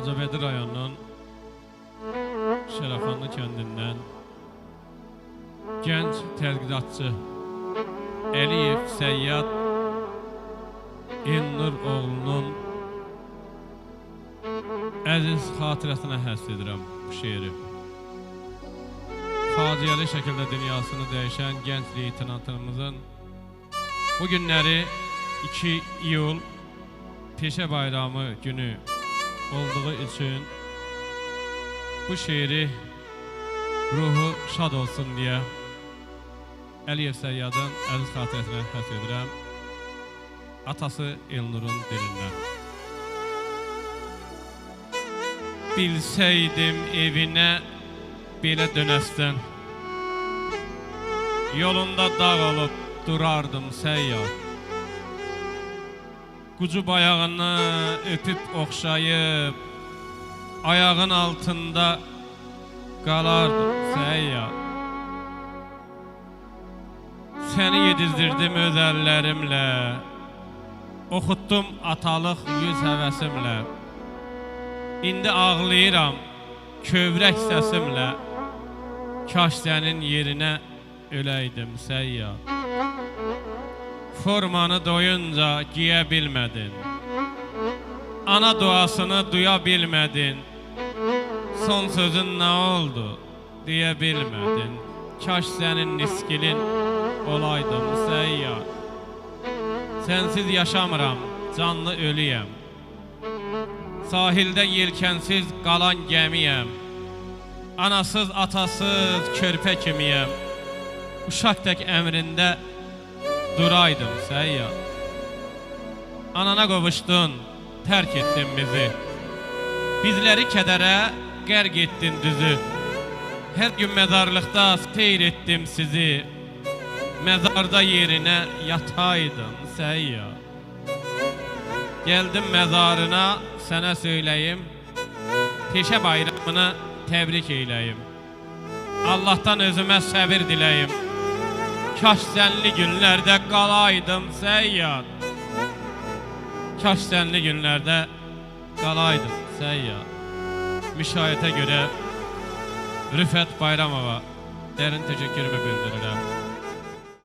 Ağcabədi rayonunun Şərəfanlı kəndindən gənc tədqiqatçı Əliyev Səyyad İlnur oğlunun əziz xatirəsinə həsr edirəm bu şeiri. Faciəli şəkildə dünyasını dəyişən gənc leytenantımızın bu günləri 2 iyul Peşə Bayramı günü olduğu üçün bu şeiri ruhu şad olsun deyə Əliyev Səyyadın əziz xatirəsinə həsr edirəm. Atası Elnurun dilindən. Bilsəydim evinə belə dönəsən, yolunda dağ olub durardım Səyyad. Qucub ayağını öpüb oxşayıb, ayağın altında qalardım Səyyad. Səni yedizdirdim öz əllərimlə, oxutdum atalıq yüz həvəsimlə. İndi ağlayıram kövrək səsimlə, kaş sənin yerinə öləydim Səyyad. Formanı doyunca giyə bilmədin, ana duasını duya bilmədin, son sözün nə oldu deyə bilmədin, kaş sənin niskilin olaydım Səyyad. Sənsiz yaşamıram, canlı ölüyəm, sahildə yelkənsiz qalan gəmiyəm, anasız atasız körpə kimiyəm, uşaq tək əmrində duraydım Səyyad. Anana qovuşdun, tərk etdin bizi, bizləri kədərə qərq etdin düzü. Hər gün məzarlıqda seyr etdim sizi, məzarda yerinə yataydın Səyyad. Gəldim məzarına sənə söyləyim, Peşə Bayramını təbrik eyləyim. Allahdan özümə səbir diləyim, kaş sənli günlərdə qalaydım Səyyad. Kaş sənli günlərdə qalaydım Səyyad. Müşayiətə görə Rüfət Bayramova dərin təşəkkürümü bildirirəm.